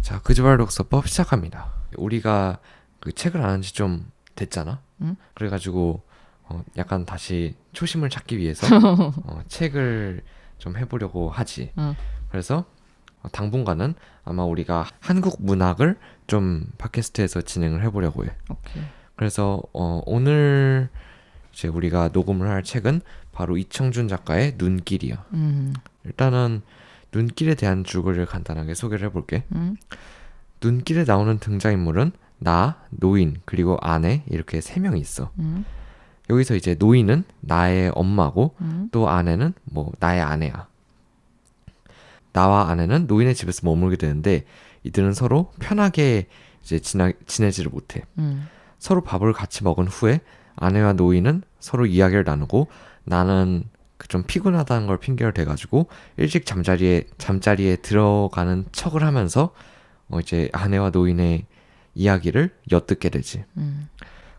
자, 거짓말 독서법 시작합니다. 우리가 그 책을 안 한 지 좀 됐잖아. 응? 그래가지고 약간 다시 초심을 찾기 위해서 책을 좀 해보려고 하지. 응. 그래서 당분간은 아마 우리가 한국 문학을 좀 팟캐스트에서 진행을 해보려고 해. 오케이. 그래서 오늘 이제 우리가 녹음을 할 책은 바로 이청준 작가의 눈길이야. 일단은 눈길에 대한 줄거리를 간단하게 소개를 해볼게. 눈길에 나오는 등장인물은 나, 노인, 그리고 아내 이렇게 세 명이 있어. 여기서 이제 노인은 나의 엄마고 또 아내는 뭐 나의 아내야. 나와 아내는 노인의 집에서 머물게 되는데 이들은 서로 편하게 이제 지내지를 못해. 서로 밥을 같이 먹은 후에 아내와 노인은 서로 이야기를 나누고 나는 좀 피곤하다는 걸 핑계를 대가지고 일찍 잠자리에 들어가는 척을 하면서 이제 아내와 노인의 이야기를 엿듣게 되지.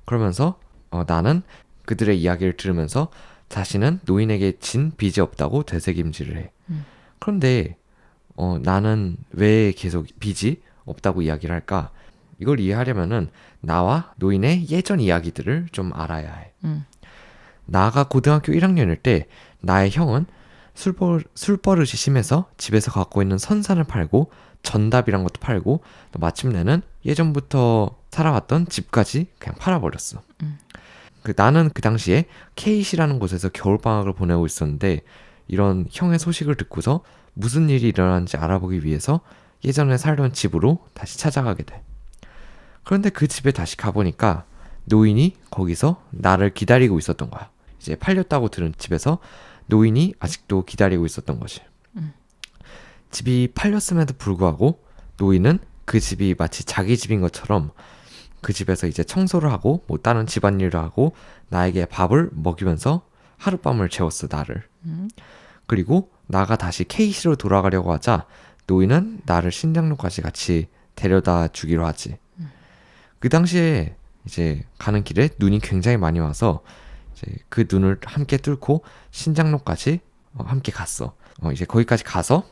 그러면서 나는 그들의 이야기를 들으면서 자신은 노인에게 진 빚이 없다고 되새김질을 해. 그런데 나는 왜 계속 빚이 없다고 이야기를 할까? 이걸 이해하려면은 나와 노인의 예전 이야기들을 좀 알아야 해. 나가 고등학교 1학년일 때 나의 형은 술버릇이 심해서 집에서 갖고 있는 선산을 팔고 전답이란 것도 팔고 또 마침내는 예전부터 살아왔던 집까지 그냥 팔아버렸어. 나는 그 당시에 케이시라는 곳에서 겨울방학을 보내고 있었는데 이런 형의 소식을 듣고서 무슨 일이 일어났는지 알아보기 위해서 예전에 살던 집으로 다시 찾아가게 돼. 그런데 그 집에 다시 가보니까 노인이 거기서 나를 기다리고 있었던 거야. 이제 팔렸다고 들은 집에서 노인이 아직도 기다리고 있었던 거지. 집이 팔렸음에도 불구하고 노인은 그 집이 마치 자기 집인 것처럼 그 집에서 이제 청소를 하고 뭐 다른 집안일을 하고 나에게 밥을 먹이면서 하룻밤을 재웠어, 나를. 그리고 나가 다시 K시로 돌아가려고 하자 노인은 나를 신장로까지 같이 데려다 주기로 하지. 그 당시에 이제 가는 길에 눈이 굉장히 많이 와서 이제 그 눈을 함께 뚫고 신장로까지 함께 갔어. 이제 거기까지 가서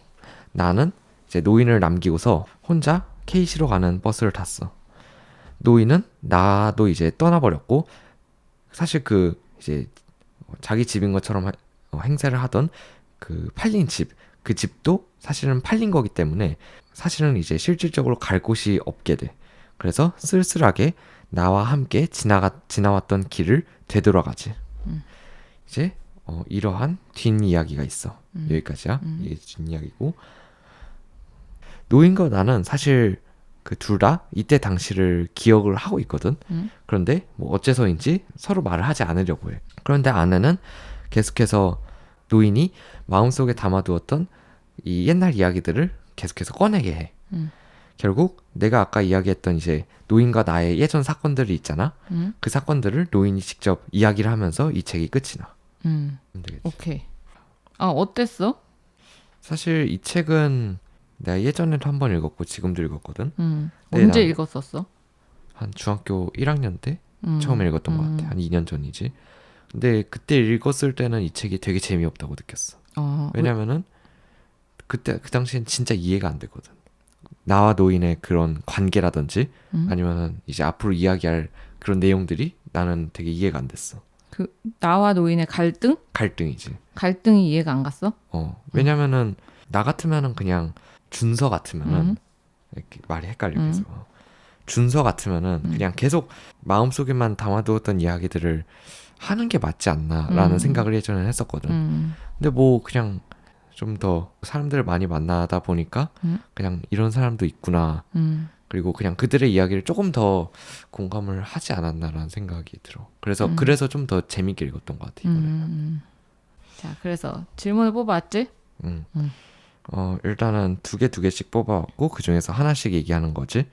나는 이제 노인을 남기고서 혼자 K시로 가는 버스를 tas어. 노인은 나도 이제 떠나버렸고 사실 그 이제 자기 집인 것처럼 행세를 하던 그 팔린 집, 그 집도 사실은 팔린 거기 때문에 사실은 이제 실질적으로 갈 곳이 없게 돼. 그래서 쓸쓸하게 나와 함께 지나왔던 길을 되돌아가지. 이제 이러한 뒷이야기가 있어. 여기까지야. 이게 뒷이야기고 노인과 나는 사실 그 둘 다 이때 당시를 기억을 하고 있거든. 그런데 뭐 어째서인지 서로 말을 하지 않으려고 해. 그런데 아내는 계속해서 노인이 마음속에 담아두었던 이 옛날 이야기들을 계속해서 꺼내게 해. 결국 내가 아까 이야기했던 이제 노인과 나의 예전 사건들이 있잖아. 그 사건들을 노인이 직접 이야기를 하면서 이 책이 끝이 나. 오케이. 아, 어땠어? 사실 이 책은 내가 예전에도 한 번 읽었고 지금도 읽었거든. 언제 읽었었어? 한 중학교 1학년 때 처음에 읽었던 것 같아. 한 2년 전이지. 근데 그때 읽었을 때는 이 책이 되게 재미없다고 느꼈어. 왜냐면은 그때 그 당시엔 진짜 이해가 안 되거든. 나와 노인의 그런 관계라든지 아니면은 이제 앞으로 이야기할 그런 내용들이 나는 되게 이해가 안 됐어. 그 나와 노인의 갈등? 갈등이지. 갈등이 이해가 안 갔어? 왜냐면은 나 같으면은 그냥 준서 같으면은 이렇게 말이 헷갈리겠어. 준서 같으면은 그냥 계속 마음속에만 담아두었던 이야기들을 하는 게 맞지 않나라는 생각을 예전에 했었거든. 근데 뭐 그냥 좀 더 사람들을 많이 만나다 보니까 그냥 이런 사람도 있구나. 그리고 그냥 그들의 이야기를 조금 더 공감을 하지 않았나라는 생각이 들어. 그래서 좀 더 재밌게 읽었던 것 같아, 이번에는. 자, 그래서 질문을 뽑았지? 일단은 두 개씩 뽑아왔고 그 중에서 하나씩 얘기하는 거지.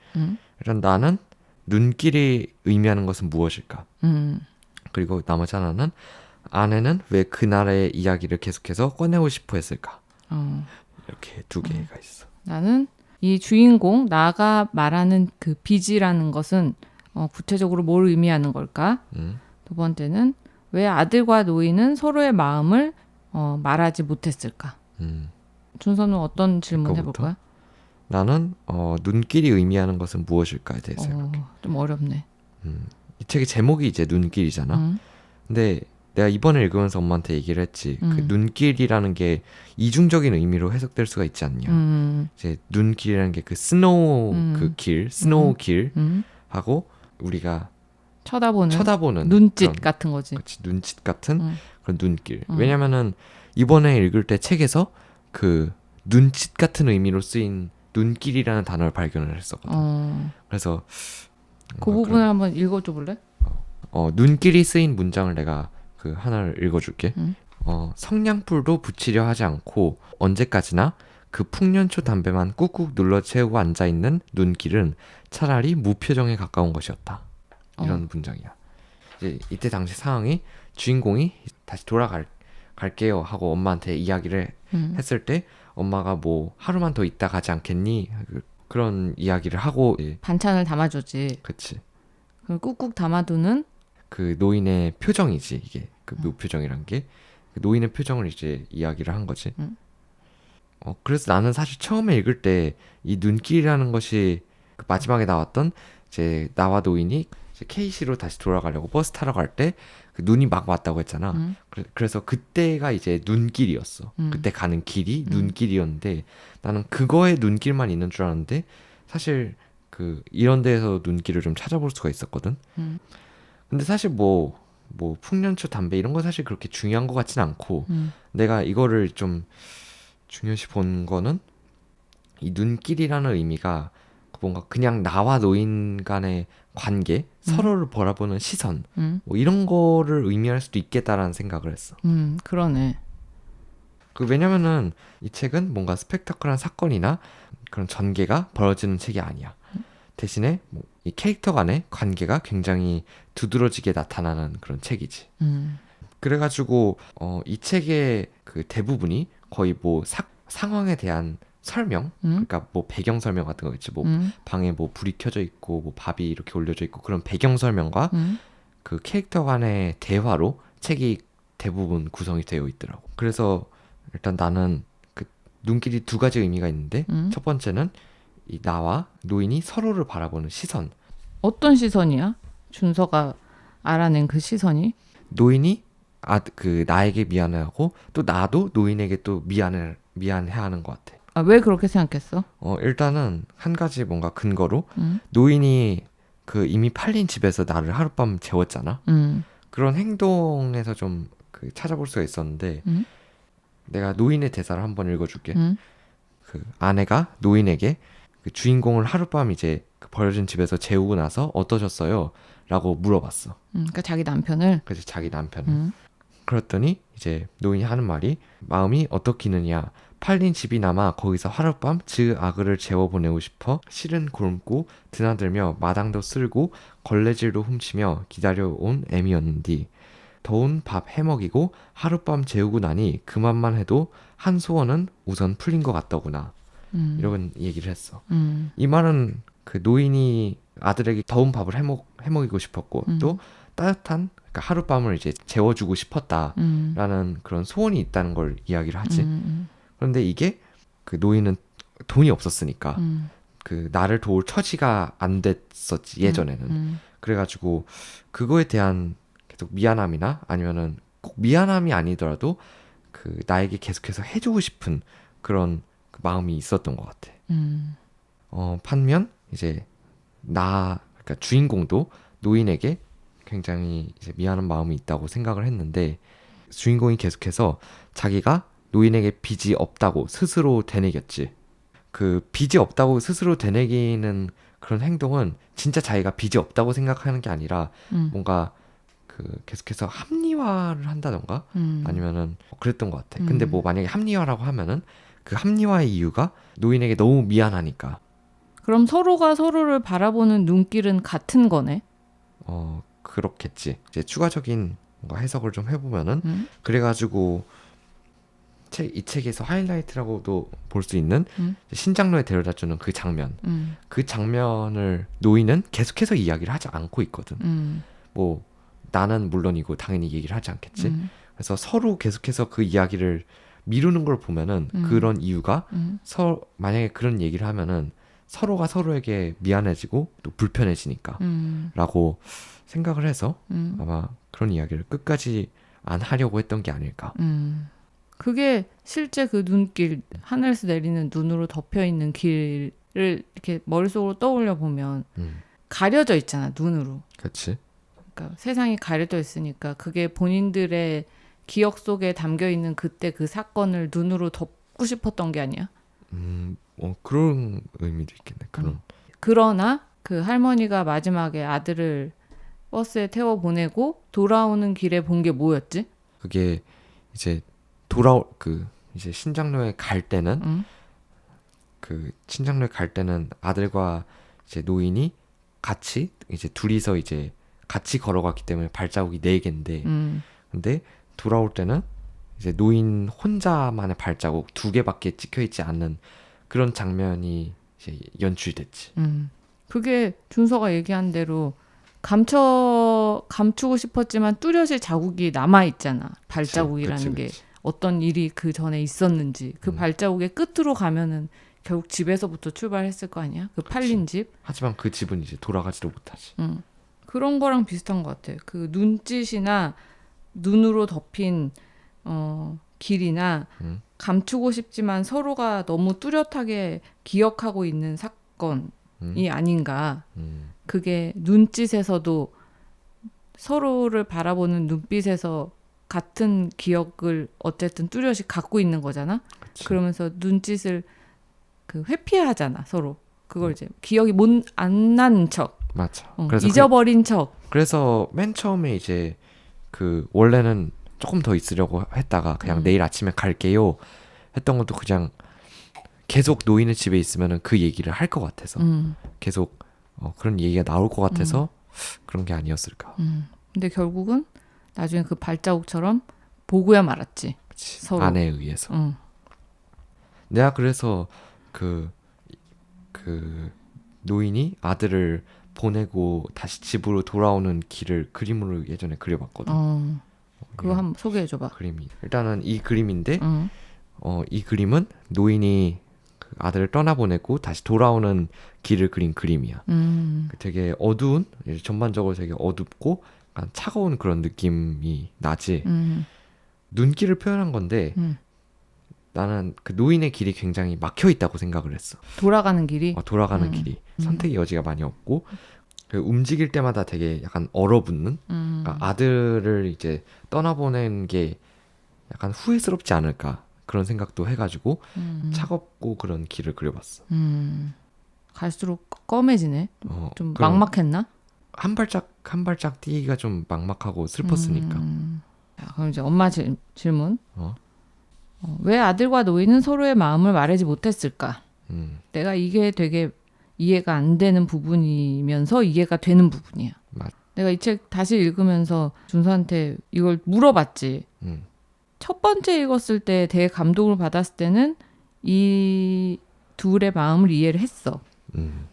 일단 나는 눈길이 의미하는 것은 무엇일까? 그리고 나머지 하나는 아내는 왜 그날의 이야기를 계속해서 꺼내고 싶어 했을까? 이렇게 두 개가 있어. 나는 이 주인공 나가 말하는 그 빚이라는 것은 구체적으로 뭘 의미하는 걸까? 두 번째는 왜 아들과 노인은 서로의 마음을 말하지 못했을까? 준서는 어떤 질문 해볼 거야? 나는 눈길이 의미하는 것은 무엇일까에 대해 생각해. 좀 어렵네. 이 책의 제목이 이제 눈길이잖아. 근데 내가 이번에 읽으면서 엄마한테 얘기를 했지. 그 눈길이라는 게 이중적인 의미로 해석될 수가 있지 않냐. 이제 눈길이라는 게 그 스노우 그 길, 스노우 길 하고 우리가 쳐다보는 눈짓 그런, 같은 거지. 그치, 눈짓 같은 그런 눈길. 왜냐면은 이번에 읽을 때 책에서 그 눈짓 같은 의미로 쓰인 눈길이라는 단어를 발견을 했었거든. 그래서 그 부분을 한번 읽어줘 볼래? 눈길이 쓰인 문장을 내가 그 하나를 읽어줄게. 성냥불도 붙이려 하지 않고 언제까지나 그 풍년초 담배만 꾹꾹 눌러 채우고 앉아있는 눈길은 차라리 무표정에 가까운 것이었다. 이런 문장이야. 이제 이때 당시 상황이 주인공이 다시 갈게요 하고 엄마한테 이야기를 했을 때 엄마가 뭐 하루만 더 있다 가지 않겠니? 그런 이야기를 하고 반찬을 담아주지. 그치. 그걸 꾹꾹 담아두는 그 노인의 표정이지 이게 그 무표정이란 게 그 노인의 표정을 이제 이야기를 한 거지. 그래서 나는 사실 처음에 읽을 때 이 눈길이라는 것이 그 마지막에 나왔던 이제 나와 노인이 이제 KC로 다시 돌아가려고 버스 타러 갈 때 그 눈이 막 왔다고 했잖아. 그래서 그때가 이제 눈길이었어. 그때 가는 길이 눈길이었는데 나는 그거에 눈길만 있는 줄 알았는데 사실 그 이런 데에서 눈길을 좀 찾아볼 수가 있었거든. 근데 사실 뭐 풍년초 담배 이런 거 사실 그렇게 중요한 것 같진 않고 내가 이거를 좀 중요시 본 거는 이 눈길이라는 의미가 뭔가 그냥 나와 노인 간의 관계, 서로를 바라보는 시선 뭐 이런 거를 의미할 수도 있겠다라는 생각을 했어. 그러네. 왜냐면은 이 책은 뭔가 스펙타클한 사건이나 그런 전개가 벌어지는 책이 아니야. 대신에 이 캐릭터 간의 관계가 굉장히 두드러지게 나타나는 그런 책이지. 그래가지고 이 책의 그 대부분이 거의 뭐 상황에 대한 설명, 그러니까 뭐 배경 설명 같은 거 있지. 뭐 방에 뭐 불이 켜져 있고 뭐 밥이 이렇게 올려져 있고 그런 배경 설명과 그 캐릭터 간의 대화로 책이 대부분 구성이 되어 있더라고. 그래서 일단 나는 그 눈길이 두 가지 의미가 있는데 첫 번째는 이 나와 노인이 서로를 바라보는 시선. 어떤 시선이야? 준서가 알아낸 그 시선이? 노인이 그 나에게 미안해하고 또 나도 노인에게 또 미안해하는 것 같아. 왜 그렇게 생각했어? 일단은 한 가지 뭔가 근거로 노인이 그 이미 팔린 집에서 나를 하룻밤 재웠잖아. 그런 행동에서 좀 그 찾아볼 수가 있었는데 내가 노인의 대사를 한번 읽어줄게. 그 아내가 노인에게 그 주인공을 하룻밤 이제 그 버려진 집에서 재우고 나서 어떠셨어요? 라고 물어봤어. 그러니까 자기 남편을. 그래서 자기 남편을. 그랬더니 이제 노인이 하는 말이 마음이 어떻기느냐. 팔린 집이 남아 거기서 하룻밤 아그를 재워보내고 싶어 실은 굶고 드나들며 마당도 쓸고 걸레질도 훔치며 기다려온 애미였는디 더운 밥 해먹이고 하룻밤 재우고 나니 그만만 해도 한 소원은 우선 풀린 것 같더구나. 이런 얘기를 했어. 이 말은 그 노인이 아들에게 더운 밥을 해먹이고 싶었고 또 따뜻한 그러니까 하룻밤을 이제 재워주고 싶었다라는 그런 소원이 있다는 걸 이야기를 하지. 그런데 이게 그 노인은 돈이 없었으니까 그 나를 도울 처지가 안 됐었지 예전에는. 그래가지고 그거에 대한 계속 미안함이나 아니면은 꼭 미안함이 아니더라도 그 나에게 계속해서 해주고 싶은 그런 그 마음이 있었던 것 같아. 반면 이제 그러니까 주인공도 노인에게 굉장히 이제 미안한 마음이 있다고 생각을 했는데 주인공이 계속해서 자기가 노인에게 빚이 없다고 스스로 되뇌겼지. 그 빚이 없다고 스스로 되뇌기는 그런 행동은 진짜 자기가 빚이 없다고 생각하는 게 아니라 뭔가 그 계속해서 합리화를 한다던가 아니면은 그랬던 것 같아. 근데 뭐 만약에 합리화라고 하면은 그 합리화의 이유가 노인에게 너무 미안하니까. 그럼 서로가 서로를 바라보는 눈길은 같은 거네? 그렇겠지. 이제 추가적인 뭔가 해석을 좀 해보면은 그래가지고 이 책에서 하이라이트라고도 볼 수 있는 신장로에 데려다주는 그 장면. 그 장면을 노인은 계속해서 이야기를 하지 않고 있거든. 뭐 나는 물론이고 당연히 얘기를 하지 않겠지. 그래서 서로 계속해서 그 이야기를 미루는 걸 보면은 그런 이유가 만약에 그런 얘기를 하면은 서로가 서로에게 미안해지고 또 불편해지니까 라고 생각을 해서 아마 그런 이야기를 끝까지 안 하려고 했던 게 아닐까. 그게 실제 그 눈길, 하늘에서 내리는 눈으로 덮여 있는 길을 이렇게 머릿속으로 떠올려 보면 가려져 있잖아, 눈으로. 그렇지. 그러니까 세상이 가려져 있으니까 그게 본인들의 기억 속에 담겨 있는 그때 그 사건을 눈으로 덮고 싶었던 게 아니야? 그런 의미도 있겠네. 그러나 그 할머니가 마지막에 아들을 버스에 태워 보내고 돌아오는 길에 본 게 뭐였지? 그게 이제 이제 신장로에 갈 때는 신장로에 갈 때는 아들과 이제 노인이 같이 이제 둘이서 이제 같이 걸어갔기 때문에 발자국이 4개인데 근데 돌아올 때는 이제 노인 혼자만의 발자국 2개밖에 찍혀 있지 않는 그런 장면이 이제 연출됐지. 그게 준서가 얘기한 대로 감추고 싶었지만 뚜렷이 자국이 남아 있잖아. 발자국이라는 게 어떤 일이 그 전에 있었는지 그 발자국의 끝으로 가면은 결국 집에서부터 출발했을 거 아니야? 그 팔린 집. 하지만 그 집은 이제 돌아가지도 못하지. 그런 거랑 비슷한 것 같아. 그 눈짓이나 눈으로 덮인 길이나 감추고 싶지만 서로가 너무 뚜렷하게 기억하고 있는 사건이 아닌가. 그게 눈짓에서도 서로를 바라보는 눈빛에서 같은 기억을 어쨌든 뚜렷이 갖고 있는 거잖아. 그치. 그러면서 눈짓을 그 회피하잖아, 서로. 그걸 이제 기억이 안 나는 척. 맞아. 그래서 잊어버린 척. 그래서 맨 처음에 이제 그 원래는 조금 더 있으려고 했다가 그냥 내일 아침에 갈게요 했던 것도 그냥 계속 노인의 집에 있으면은 그 얘기를 할 것 같아서 계속 그런 얘기가 나올 것 같아서 그런 게 아니었을까. 근데 결국은 나중에 그 발자국처럼 보고야 말았지. 그치. 서로. 아내에 의해서. 내가 그래서 그 노인이 아들을 보내고 다시 집으로 돌아오는 길을 그림으로 예전에 그려봤거든. 그거 한번 소개해줘봐. 그림이 일단은 이 그림인데 이 그림은 노인이 그 아들을 떠나보내고 다시 돌아오는 길을 그린 그림이야. 되게 어두운, 전반적으로 되게 어둡고 약간 차가운 그런 느낌이 나지. 눈길을 표현한 건데 나는 그 노인의 길이 굉장히 막혀 있다고 생각을 했어. 돌아가는 길이? 돌아가는 길이 선택의 여지가 많이 없고 그 움직일 때마다 되게 약간 얼어붙는 그러니까 아들을 이제 떠나보낸 게 약간 후회스럽지 않을까 그런 생각도 해가지고 차갑고 그런 길을 그려봤어. 갈수록 검해지네. 좀 막막했나? 한 발짝 뛰기가 좀 막막하고 슬펐으니까. 자, 그럼 이제 엄마 질문. 왜 아들과 노인은 서로의 마음을 말하지 못했을까? 내가 이게 되게 이해가 안 되는 부분이면서 이해가 되는 부분이야. 내가 이 책 다시 읽으면서 준서한테 이걸 물어봤지. 첫 번째 읽었을 때 되게 감동을 받았을 때는 이 둘의 마음을 이해를 했어.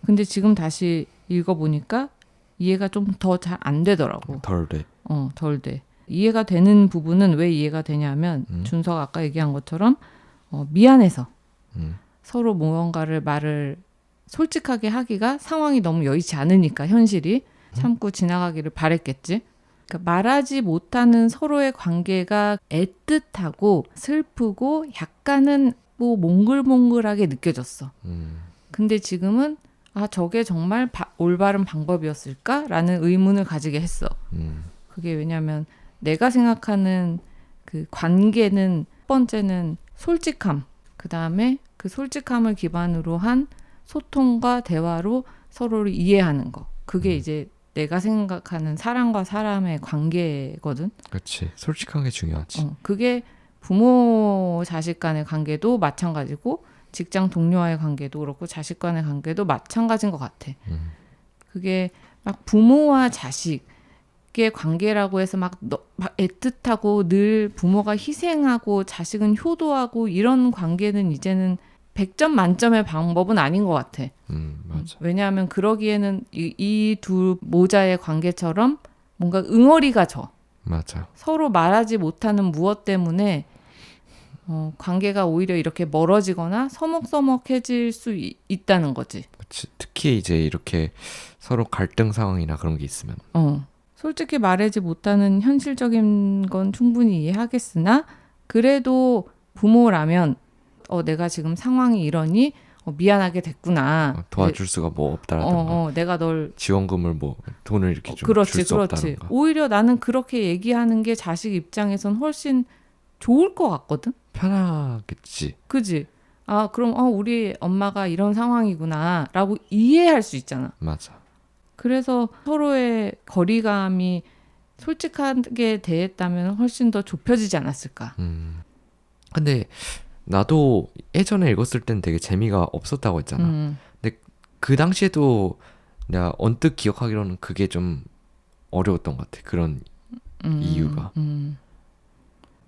근데 지금 다시 읽어보니까 이해가 좀 더 잘 안 되더라고. 덜 돼. 덜 돼. 이해가 되는 부분은 왜 이해가 되냐면 준서가 아까 얘기한 것처럼 미안해서 서로 무언가를 말을 솔직하게 하기가 상황이 너무 여의치 않으니까 현실이 참고 지나가기를 바랬겠지. 그러니까 말하지 못하는 서로의 관계가 애틋하고 슬프고 약간은 뭐 몽글몽글하게 느껴졌어. 근데 지금은 저게 정말 올바른 방법이었을까라는 의문을 가지게 했어. 그게 왜냐면 내가 생각하는 그 관계는 첫 번째는 솔직함, 그 다음에 그 솔직함을 기반으로 한 소통과 대화로 서로를 이해하는 거. 그게 이제 내가 생각하는 사람과 사람의 관계거든. 그렇지. 솔직한 게 중요하지. 그게 부모 자식 간의 관계도 마찬가지고 직장 동료와의 관계도 그렇고 자식 간의 관계도 마찬가지인 것 같아. 그게 막 부모와 자식의 관계라고 해서 막 애틋하고 늘 부모가 희생하고 자식은 효도하고 이런 관계는 이제는 100점 만점의 방법은 아닌 것 같아. 맞아. 왜냐하면 그러기에는 이 두 모자의 관계처럼 뭔가 응어리가 져. 맞아. 서로 말하지 못하는 무엇 때문에 관계가 오히려 이렇게 멀어지거나 서먹서먹해질 수 있다는 거지. 그치. 특히 이제 이렇게 서로 갈등 상황이나 그런 게 있으면. 솔직히 말하지 못하는 현실적인 건 충분히 이해하겠으나 그래도 부모라면 내가 지금 상황이 이러니 미안하게 됐구나. 도와줄 수가 뭐 없다라든가. 내가 널 지원금을 뭐 돈을 이렇게 좀 그렇지, 줄 수 없다든가. 오히려 나는 그렇게 얘기하는 게 자식 입장에선 훨씬 좋을 것 같거든. 편하겠지. 그지? 그럼 우리 엄마가 이런 상황이구나라고 이해할 수 있잖아. 맞아. 그래서 서로의 거리감이 솔직하게 대했다면 훨씬 더 좁혀지지 않았을까. 근데 나도 예전에 읽었을 땐 되게 재미가 없었다고 했잖아. 근데 그 당시에도 내가 언뜻 기억하기로는 그게 좀 어려웠던 것 같아. 그런 이유가.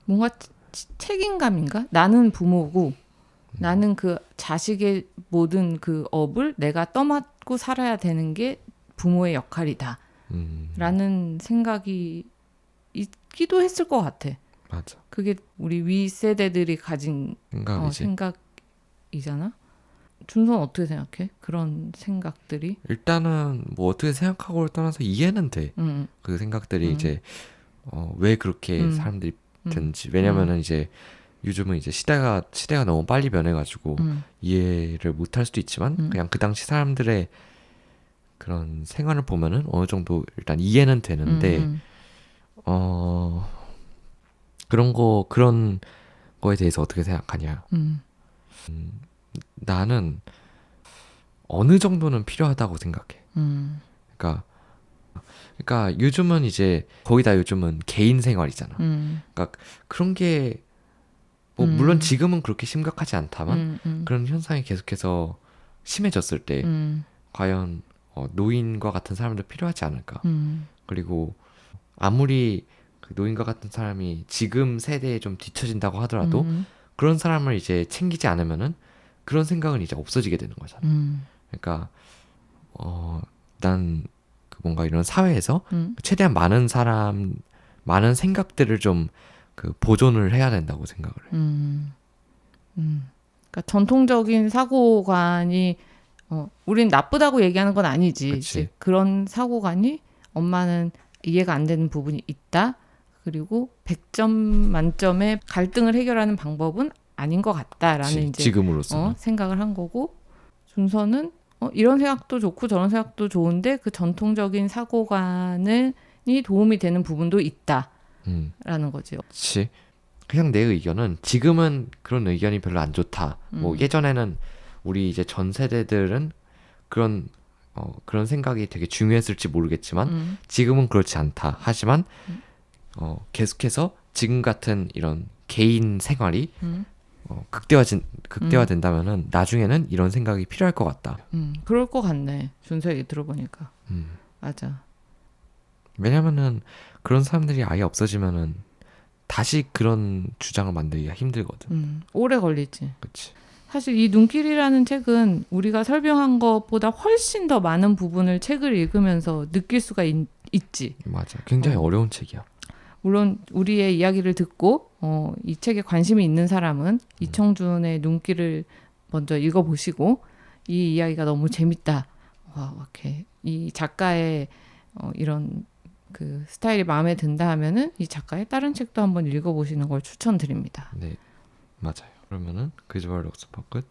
뭔가 책임감인가? 나는 부모고 나는 그 자식의 모든 그 업을 내가 떠맡고 살아야 되는 게 부모의 역할이다. 라는 생각이 있기도 했을 것 같아. 맞아. 그게 우리 위 세대들이 가진 생각이지. 생각이잖아. 준선 어떻게 생각해? 그런 생각들이? 일단은 뭐 어떻게 생각하고를 떠나서 이해는 돼. 그 생각들이 이제 왜 그렇게 사람들이 되는지. 왜냐면은 이제 요즘은 이제 시대가 너무 빨리 변해가지고 이해를 못할 수도 있지만 그냥 그 당시 사람들의 그런 생활을 보면은 어느 정도 일단 이해는 되는데 그런 거에 대해서 어떻게 생각하냐? 나는 어느 정도는 필요하다고 생각해. 그러니까 요즘은 이제 거의 다 요즘은 개인 생활이잖아. 그러니까 그런 게 뭐 물론 지금은 그렇게 심각하지 않다만 그런 현상이 계속해서 심해졌을 때 과연 노인과 같은 사람도 필요하지 않을까? 그리고 아무리 그 노인과 같은 사람이 지금 세대에 좀 뒤처진다고 하더라도 그런 사람을 이제 챙기지 않으면은 그런 생각은 이제 없어지게 되는 거잖아. 그러니까 난 그 뭔가 이런 사회에서 최대한 많은 생각들을 좀 그 보존을 해야 된다고 생각을 해. 그러니까 전통적인 사고관이 우린 나쁘다고 얘기하는 건 아니지. 그치. 그런 사고관이 엄마는 이해가 안 되는 부분이 있다. 그리고 100점 만점의 갈등을 해결하는 방법은 아닌 것 같다라는 이제 지금으로서 생각을 한 거고 준서는 이런 생각도 좋고 저런 생각도 좋은데 그 전통적인 사고관이 도움이 되는 부분도 있다라는 거지. 그렇지. 그냥 내 의견은 지금은 그런 의견이 별로 안 좋다. 뭐 예전에는 우리 이제 전 세대들은 그런 생각이 되게 중요했을지 모르겠지만 지금은 그렇지 않다. 하지만 계속해서 지금 같은 이런 개인 생활이 극대화된다면은 나중에는 이런 생각이 필요할 것 같다. 그럴 것 같네. 준서 얘기 들어보니까. 맞아. 왜냐면은 그런 사람들이 아예 없어지면은 다시 그런 주장을 만들기가 힘들거든. 오래 걸리지. 그렇지. 사실 이 눈길이라는 책은 우리가 설명한 것보다 훨씬 더 많은 부분을 책을 읽으면서 느낄 수가 있지. 맞아. 굉장히 어려운 책이야. 물론 우리의 이야기를 듣고 이 책에 관심이 있는 사람은 이청준의 눈길을 먼저 읽어보시고 이 이야기가 너무 재밌다. 이렇게 이 작가의 이런 그 스타일이 마음에 든다 하면은 이 작가의 다른 책도 한번 읽어보시는 걸 추천드립니다. 네, 맞아요. 그러면은 그지발 럭스퍼 끝.